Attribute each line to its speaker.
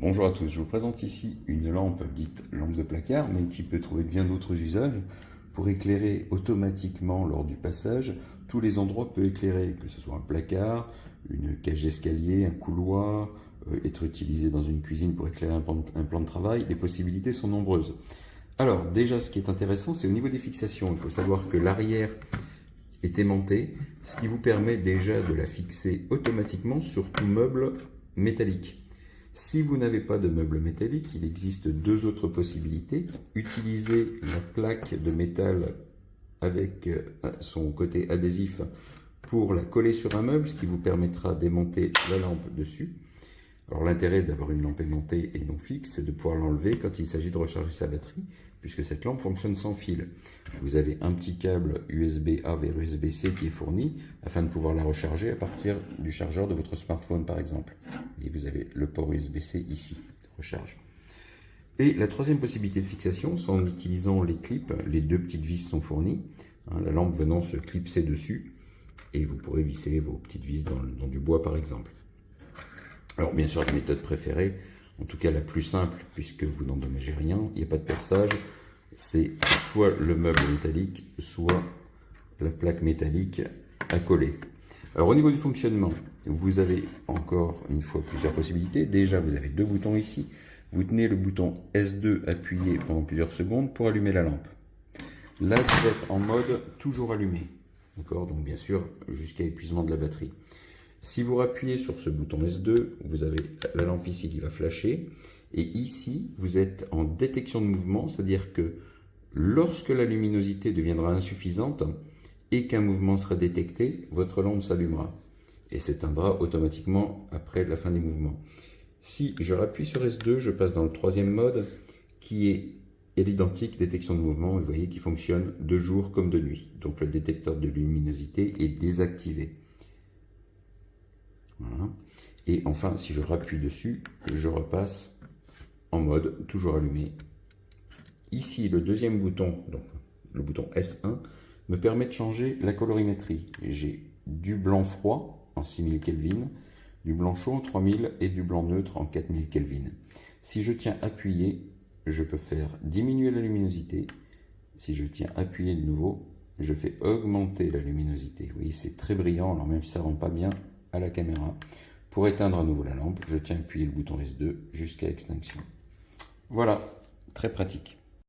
Speaker 1: Bonjour à tous, je vous présente ici une lampe dite lampe de placard, mais qui peut trouver bien d'autres usages pour éclairer automatiquement lors du passage tous les endroits peu éclairés, que ce soit un placard, une cage d'escalier, un couloir, être utilisé dans une cuisine pour éclairer un plan de travail. Les possibilités sont nombreuses. Alors déjà, ce qui est intéressant, c'est au niveau des fixations. Il faut savoir que l'arrière est aimanté, ce qui vous permet déjà de la fixer automatiquement sur tout meuble métallique. Si vous n'avez pas de meuble métallique, il existe deux autres possibilités. Utiliser la plaque de métal avec son côté adhésif pour la coller sur un meuble, ce qui vous permettra d'aimanter la lampe dessus. Alors l'intérêt d'avoir une lampe aimantée et non fixe, c'est de pouvoir l'enlever quand il s'agit de recharger sa batterie, puisque cette lampe fonctionne sans fil. Vous avez un petit câble USB-A vers USB-C qui est fourni, afin de pouvoir la recharger à partir du chargeur de votre smartphone par exemple. Et vous avez le port USB-C ici, recharge. Et la troisième possibilité de fixation, c'est en utilisant les clips. Les deux petites vis sont fournies, la lampe venant se clipser dessus, et vous pourrez visser vos petites vis dans du bois par exemple. Alors bien sûr, la méthode préférée, en tout cas la plus simple, puisque vous n'endommagez rien, il n'y a pas de perçage, c'est soit le meuble métallique, soit la plaque métallique à coller. Alors au niveau du fonctionnement, vous avez encore une fois plusieurs possibilités. Déjà, vous avez deux boutons ici. Vous tenez le bouton S2 appuyé pendant plusieurs secondes pour allumer la lampe. Là, vous êtes en mode toujours allumé. D'accord? Donc bien sûr, jusqu'à épuisement de la batterie. Si vous appuyez sur ce bouton S2, vous avez la lampe ici qui va flasher. Et ici, vous êtes en détection de mouvement, c'est-à-dire que lorsque la luminosité deviendra insuffisante et qu'un mouvement sera détecté, votre lampe s'allumera et s'éteindra automatiquement après la fin des mouvements. Si je rappuie sur S2, je passe dans le troisième mode qui est l'identique détection de mouvement, vous voyez, qui fonctionne de jour comme de nuit. Donc le détecteur de luminosité est désactivé. Voilà. Et enfin, si je rappuie dessus, je repasse en mode toujours allumé. Ici, le deuxième bouton, donc le bouton S1, me permet de changer la colorimétrie. J'ai du blanc froid en 6000 Kelvin, du blanc chaud en 3000 et du blanc neutre en 4000 Kelvin. Si je tiens appuyé, je peux faire diminuer la luminosité. Si je tiens appuyé de nouveau, je fais augmenter la luminosité. Vous voyez, c'est très brillant, alors même si ça ne rend pas bien à la caméra. Pour éteindre à nouveau la lampe, je tiens appuyé le bouton S2 jusqu'à extinction. Voilà, très pratique.